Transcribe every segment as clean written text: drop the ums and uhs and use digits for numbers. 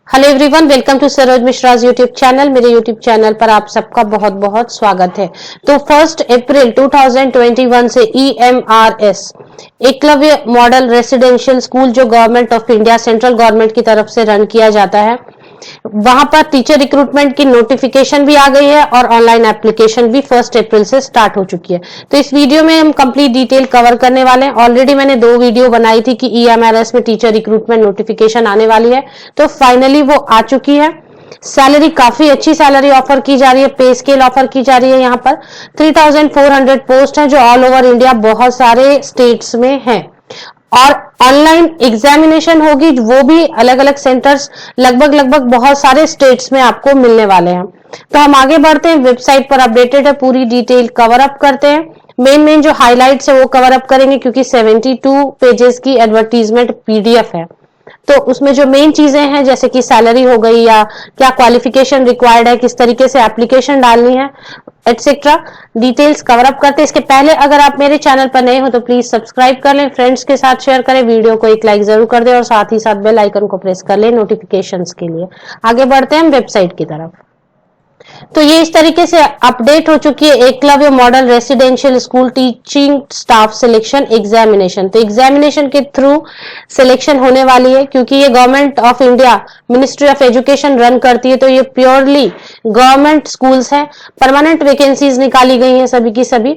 Hello everyone, welcome to Saroj Mishra's YouTube channel. मेरे YouTube channel पर आप सबका बहुत बहुत स्वागत है। तो 1 अप्रैल 2021 से EMRS Eklavya model residential school जो government of India central government की तरफ से रन किया जाता है, वहां पर टीचर रिक्रूटमेंट की नोटिफिकेशन भी आ गई है और ऑनलाइन एप्लीकेशन भी 1 अप्रैल से स्टार्ट हो चुकी है। तो इस वीडियो में हम कंप्लीट डिटेल कवर करने वाले हैं। ऑलरेडी मैंने 2 वीडियो बनाई थी कि EMRS में टीचर रिक्रूटमेंट नोटिफिकेशन आने वाली है, तो फाइनली वो आ चुकी है। सैलरी काफी अच्छी सैलरी ऑफर की जा रही है, पे स्केल ऑफर की जा रही है। यहाँ पर 3400 पोस्ट है जो ऑल ओवर इंडिया बहुत सारे स्टेट्स में है और ऑनलाइन एग्जामिनेशन होगी, वो भी अलग अलग सेंटर्स लगभग बहुत सारे स्टेट्स में आपको मिलने वाले हैं। तो हम आगे बढ़ते हैं, वेबसाइट पर अपडेटेड है, पूरी डिटेल कवर अप करते हैं। मेन जो हाइलाइट्स है वो कवर अप करेंगे क्योंकि 72 पेजेस की एडवर्टीजमेंट PDF है। तो उसमें जो मेन चीजें हैं जैसे कि सैलरी हो गई या क्या क्वालिफिकेशन रिक्वायर्ड है, किस तरीके से एप्लीकेशन डालनी है, एटसेट्रा डिटेल्स कवर अप करते हैं। इसके पहले अगर आप मेरे चैनल पर नए हो तो प्लीज सब्सक्राइब कर लें, फ्रेंड्स के साथ शेयर करें, वीडियो को एक लाइक जरूर कर दें और साथ ही साथ बेल आइकन को प्रेस कर लें नोटिफिकेशंस के लिए। आगे बढ़ते हैं हम वेबसाइट की तरफ। तो ये इस तरीके से अपडेट हो चुकी है Eklavya model residential school teaching staff selection examination. तो एग्जामिनेशन के थ्रू सिलेक्शन होने वाली है क्योंकि ये government of India ministry of education run करती है, तो ये प्योरली गवर्नमेंट स्कूल्स है। परमानेंट वैकेंसीज निकाली गई हैं सभी की सभी।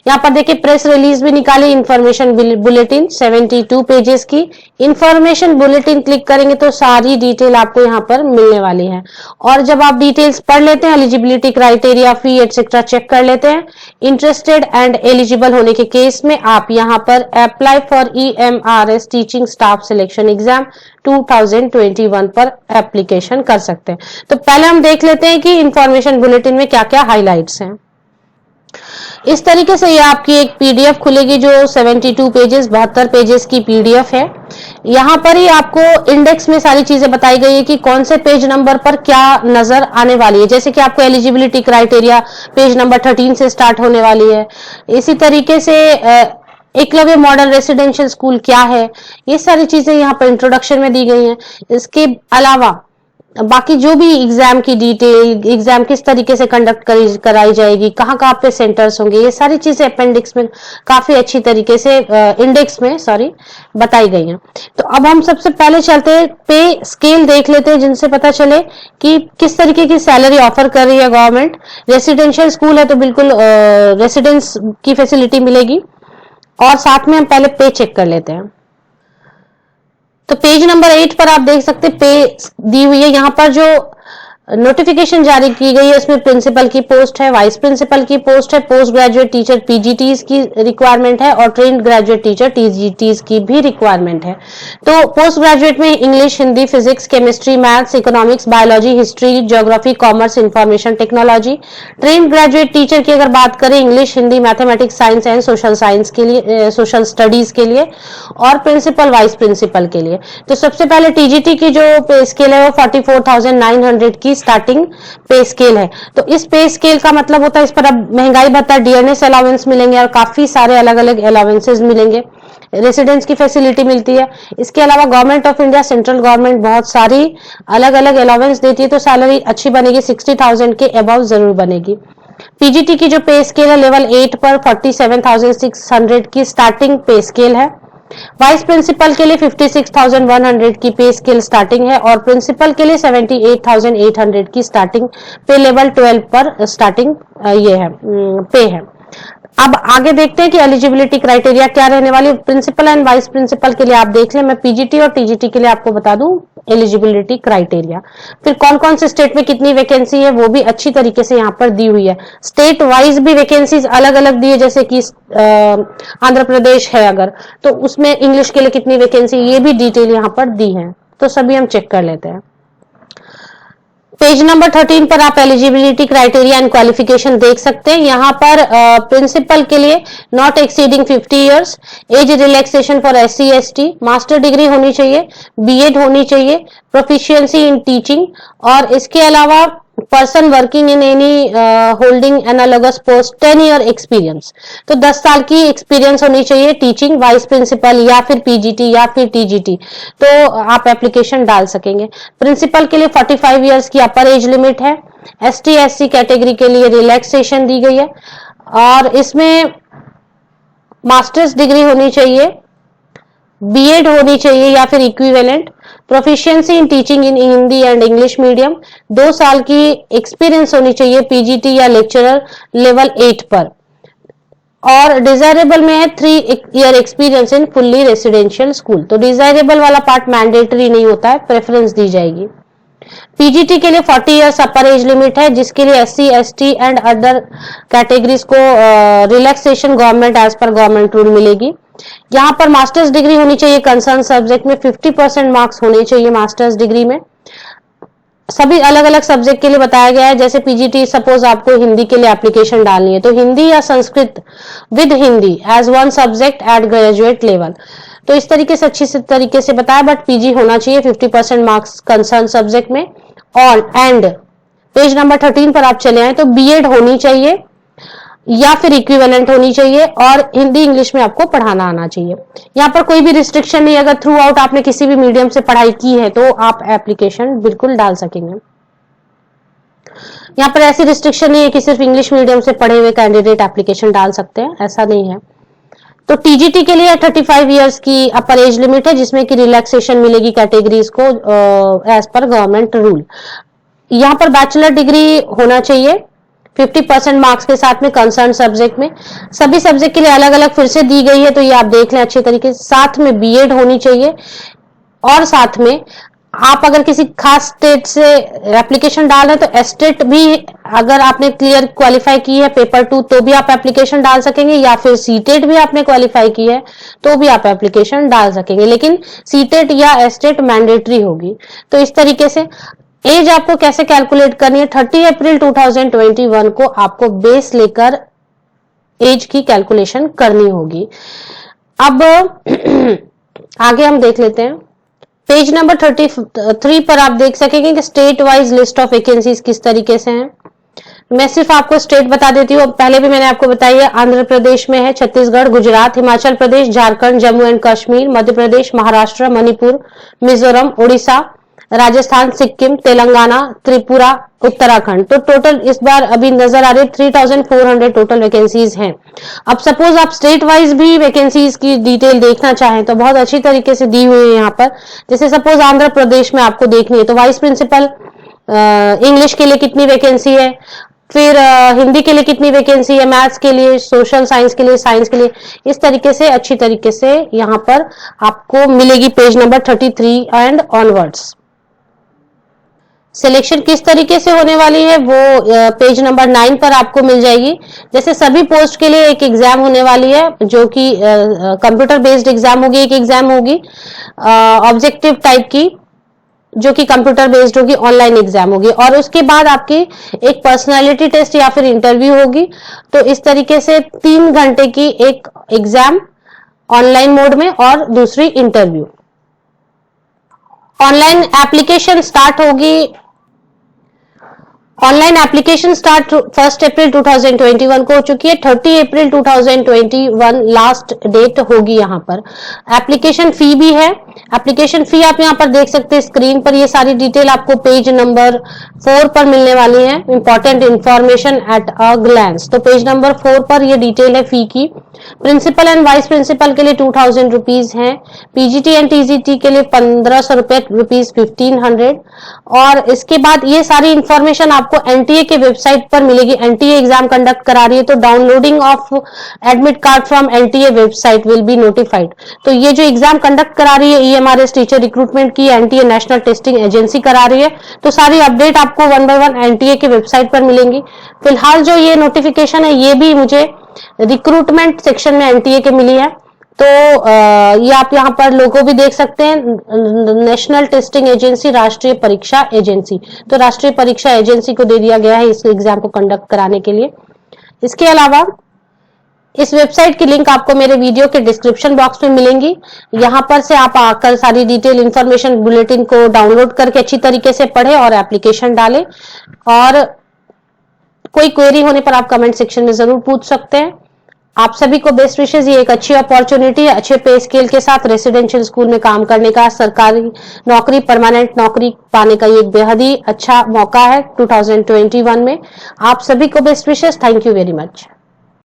यहाँ पर देखिए प्रेस रिलीज भी निकाली, इंफॉर्मेशन बुलेटिन 72 पेजेस की इंफॉर्मेशन बुलेटिन क्लिक करेंगे तो सारी डिटेल आपको यहाँ पर मिलने वाली है। और जब आप डिटेल्स पढ़ लेते हैं, एलिजिबिलिटी क्राइटेरिया, फी एटसेट्रा चेक कर लेते हैं, इंटरेस्टेड एंड एलिजिबल होने के केस में आप यहाँ पर apply for EMRS teaching staff selection exam 2021 पर एप्लीकेशन कर सकते हैं। तो पहले हम देख लेते हैं कि इंफॉर्मेशन बुलेटिन में क्या क्या हाइलाइट्स हैं। इस तरीके से ये आपकी एक PDF खुलेगी जो 72 पेजेस 72 पेजेस की PDF है। यहाँ पर ही आपको इंडेक्स में सारी चीजें बताई गई है कि कौन से पेज नंबर पर क्या नजर आने वाली है। जैसे कि आपको एलिजिबिलिटी क्राइटेरिया पेज नंबर 13 से स्टार्ट होने वाली है। इसी तरीके से एकलव्य मॉडल रेसिडेंशियल स्कूल क्या है, ये सारी चीजें यहाँ पर इंट्रोडक्शन में दी गई हैं। इसके अलावा बाकी जो भी एग्जाम की डिटेल, एग्जाम किस तरीके से कंडक्ट कराई जाएगी, कहाँ कहाँ पे सेंटर्स होंगे, ये सारी चीजें अपेंडिक्स में काफी अच्छी तरीके से इंडेक्स में बताई गई हैं। तो अब हम सबसे पहले चलते हैं पे स्केल देख लेते हैं जिनसे पता चले कि किस तरीके की सैलरी ऑफर कर रही है गवर्नमेंट। रेसिडेंशियल स्कूल है तो बिल्कुल रेसिडेंस की फैसिलिटी मिलेगी और साथ में हम पहले पे चेक कर लेते हैं। तो पेज नंबर 8 पर आप देख सकते हैं पे दी हुई है। यहाँ पर जो नोटिफिकेशन जारी की गई है उसमें प्रिंसिपल की पोस्ट है, वाइस प्रिंसिपल की पोस्ट है, पोस्ट ग्रेजुएट टीचर PGTs की रिक्वायरमेंट है और ट्रेन्ड ग्रेजुएट टीचर TGTs की भी रिक्वायरमेंट है। तो पोस्ट ग्रेजुएट में English, Hindi, physics, chemistry, maths, economics, biology, history, geography, commerce, information technology. Trained graduate teacher की अगर बात करें, English, Hindi, mathematics, science and social science के लिए, सोशल स्टडीज के लिए और प्रिंसिपल, वाइस प्रिंसिपल के लिए। तो सबसे पहले TGT की जो पे स्केल है वो 44,900 की स्टार्टिंग पे स्केल है। तो इस पे स्केल का मतलब होता है इस पर अब महंगाई भत्ता, DNS अलाउंस मिलेंगे और काफी सारे अलग अलग अलाउंसेस मिलेंगे, रेसिडेंस की फैसिलिटी मिलती है। इसके अलावा government of India central government बहुत सारी अलग अलग अलाउंस देती है, तो सैलरी अच्छी बनेगी, 60,000 के अबव जरूर बनेगी। PGT की जो पे स्केल है लेवल 8 पर 47,600 की स्टार्टिंग पे स्केल है। वाइस प्रिंसिपल के लिए 56,100 की पे स्केल स्टार्टिंग है और प्रिंसिपल के लिए 78,800 की स्टार्टिंग पे लेवल 12 पर स्टार्टिंग ये है पे है। अब आगे देखते हैं कि एलिजिबिलिटी क्राइटेरिया क्या रहने वाली है। प्रिंसिपल एंड वाइस प्रिंसिपल के लिए आप देख लें, मैं PGT और TGT के लिए आपको बता दूं एलिजिबिलिटी क्राइटेरिया। फिर कौन कौन से स्टेट में कितनी वैकेंसी है वो भी अच्छी तरीके से यहाँ पर दी हुई है। स्टेट वाइज भी वैकेंसीज अलग अलग दी है, जैसे कि आंध्र प्रदेश है अगर तो उसमें इंग्लिश के लिए कितनी वैकेंसी, ये भी डिटेल यहाँ पर दी है। तो सभी हम चेक कर लेते हैं। पेज नंबर 13 पर आप एलिजिबिलिटी क्राइटेरिया एंड क्वालिफिकेशन देख सकते हैं। यहाँ पर प्रिंसिपल के लिए not exceeding 50 years, age relaxation for SC ST, master degree होनी चाहिए, BEd होनी चाहिए, प्रोफिशिएंसी इन टीचिंग और इसके अलावा person working in any holding analogous post 10 year experience, तो 10 साल की एक्सपीरियंस होनी चाहिए टीचिंग, वाइस प्रिंसिपल या फिर पीजीटी या फिर टीजीटी, तो आप एप्लीकेशन डाल सकेंगे। प्रिंसिपल के लिए 45 ईयर्स की अपर एज लिमिट है। एसटी एससी कैटेगरी के लिए रिलैक्सेशन दी गई है और इसमें मास्टर्स डिग्री होनी चाहिए, बीएड होनी चाहिए या फिर equivalent, proficiency in teaching in Hindi and English medium, 2 साल की एक्सपीरियंस होनी चाहिए पीजीटी या लेक्चरर लेवल 8 पर, और डिजायरेबल में है 3 year experience in fully residential school. तो डिजायरेबल वाला पार्ट मैंडेटरी नहीं होता है, प्रेफरेंस दी जाएगी। पीजीटी के लिए 40 ईयर्स अपर एज लिमिट है, जिसके लिए SC ST and other categories को रिलैक्सेशन गवर्नमेंट एज पर गवर्नमेंट रूल मिलेगी। यहाँ पर मास्टर्स डिग्री होनी चाहिए कंसर्न सब्जेक्ट में, 50% मार्क्स होने चाहिए मास्टर्स डिग्री में। सभी अलग अलग सब्जेक्ट के लिए बताया गया है, जैसे पीजीटी सपोज आपको हिंदी के लिए एप्लीकेशन डालनी है तो हिंदी या Sanskrit with Hindi as one subject at graduate level, तो इस तरीके से अच्छी तरीके से बताया, बट पीजी होना चाहिए 50% मार्क्स कंसर्न सब्जेक्ट में। और एंड पेज नंबर 13 पर आप चले आए तो बीएड होनी चाहिए या फिर इक्विवेलेंट होनी चाहिए और हिंदी इंग्लिश में आपको पढ़ाना आना चाहिए। यहाँ पर कोई भी रिस्ट्रिक्शन नहीं, अगर थ्रू आउट आपने किसी भी मीडियम से पढ़ाई की है तो आप एप्लीकेशन बिल्कुल डाल सकेंगे। यहाँ पर ऐसी रिस्ट्रिक्शन नहीं है कि सिर्फ इंग्लिश मीडियम से पढ़े हुए कैंडिडेट एप्लीकेशन डाल सकते हैं, ऐसा नहीं है। तो टीजीटी के लिए 35 इयर्स की अपर एज लिमिट है, जिसमें कि रिलैक्सेशन मिलेगी कैटेगरीज को एज पर गवर्नमेंट रूल। यहाँ पर बैचलर डिग्री होना चाहिए 50% मार्क्स के साथ में कंसर्न सब्जेक्ट में। सभी सब्जेक्ट के लिए अलग अलग फिर से दी गई है, तो ये आप देख लें अच्छे तरीके से। साथ में बीएड होनी चाहिए और साथ में आप अगर किसी खास स्टेट से एप्लीकेशन डाल रहे हैं तो एस्टेट भी अगर आपने क्लियर क्वालिफाई की है पेपर 2 तो भी आप एप्लीकेशन डाल सकेंगे, या फिर सीटेट भी आपने क्वालिफाई की है तो भी आप एप्लीकेशन डाल सकेंगे, लेकिन सीटेट या एस्टेट मैंडेटरी होगी। तो इस तरीके से एज आपको कैसे कैलकुलेट करनी है, 30 अप्रैल 2021 को आपको बेस लेकर एज की कैलकुलेशन करनी होगी। अब आगे हम देख लेते हैं, पेज नंबर 33 पर आप देख सकेंगे कि state wise list of vacancies किस तरीके से हैं। मैं सिर्फ आपको स्टेट बता देती हूँ, पहले भी मैंने आपको बताई है। आंध्र प्रदेश में है, छत्तीसगढ़, गुजरात, हिमाचल प्रदेश, झारखंड, जम्मू एंड कश्मीर, मध्य प्रदेश, महाराष्ट्र, मणिपुर, मिजोरम, उड़ीसा, राजस्थान, सिक्किम, तेलंगाना, त्रिपुरा, उत्तराखंड। तो टोटल इस बार अभी नजर आ रही है 3400 टोटल वैकेंसीज हैं। अब सपोज आप स्टेट वाइज भी वैकेंसीज की डिटेल देखना चाहें तो बहुत अच्छी तरीके से दी हुई है यहाँ पर। जैसे सपोज आंध्र प्रदेश में आपको देखनी है तो वाइस प्रिंसिपल इंग्लिश के लिए कितनी वैकेंसी है, फिर हिंदी के लिए कितनी वैकेंसी है, मैथ्स के लिए, सोशल साइंस के लिए, साइंस के लिए, इस तरीके से अच्छी तरीके से यहाँ पर आपको मिलेगी page number 33 and onwards. Selection किस तरीके से होने वाली है वो पेज नंबर 9 पर आपको मिल जाएगी। जैसे सभी पोस्ट के लिए एक एग्जाम होने वाली है जो कि कंप्यूटर बेस्ड एग्जाम होगी, एक एग्जाम होगी ऑब्जेक्टिव टाइप की जो कि कंप्यूटर बेस्ड होगी, ऑनलाइन एग्जाम होगी, और उसके बाद आपकी एक पर्सनालिटी टेस्ट या फिर इंटरव्यू होगी। तो इस तरीके से 3 घंटे की एक एग्जाम ऑनलाइन मोड में और दूसरी इंटरव्यू। ऑनलाइन एप्लीकेशन स्टार्ट होगी, ऑनलाइन एप्लीकेशन स्टार्ट 1 अप्रैल 2021 को हो चुकी है। 30 अप्रैल 2021 लास्ट डेट होगी। यहाँ पर एप्लीकेशन फी भी है। एप्लीकेशन फी आप यहाँ पर देख सकते हैं स्क्रीन पर, ये सारी डिटेल आपको पेज नंबर 4 पर मिलने वाली है। Important information at a glance, तो पेज नंबर 4 पर ये डिटेल है फी की। प्रिंसिपल एंड वाइस प्रिंसिपल के लिए 2000 रुपीज है, पीजीटी एंड टीजीटी के लिए 1500 रुपए, रुपीज 1500। और इसके बाद ये सारी इंफॉर्मेशन आपको एनटीए के वेबसाइट पर मिलेगी। एनटीए एग्जाम कंडक्ट करा रही है तो downloading of admit card from NTA website will be notified. तो ये जो एग्जाम कंडक्ट करा रही है ईएमआरएस टीचर रिक्रूटमेंट की एनटीए नेशनल टेस्टिंग एजेंसी करा रही है, तो सारी अपडेट आपको 1 बाय 1 एनटीए के वेबसाइट पर मिलेंगी। फिलहाल जो ये नोटिफिकेशन है ये भी मुझे रिक्रूटमेंट सेक्शन में एनटीए के मिली है, तो ये आप यहाँ पर लोगो भी देख सकते हैं, नेशनल टेस्टिंग एजेंसी, राष्ट्रीय परीक्षा एजेंसी। तो राष्ट्रीय परीक्षा एजेंसी को दे दिया गया है इस एग्जाम को कंडक्ट कराने के लिए। इसके अलावा इस वेबसाइट की लिंक आपको मेरे वीडियो के डिस्क्रिप्शन बॉक्स में मिलेंगी। यहां पर से आप आकर सारी डिटेल इंफॉर्मेशन बुलेटिन को डाउनलोड करके अच्छी तरीके से पढ़ें और एप्लीकेशन डालें। और कोई क्वेरी होने पर आप कमेंट सेक्शन में जरूर पूछ सकते हैं। आप सभी को बेस्ट विशेष। ये एक अच्छी अपॉर्चुनिटी है, अच्छे पे स्केल के साथ रेसिडेंशियल स्कूल में काम करने का, सरकारी नौकरी, परमानेंट नौकरी पाने का ये एक बेहद ही अच्छा मौका है 2021 में। आप सभी को बेस्ट विशेष। Thank you very much.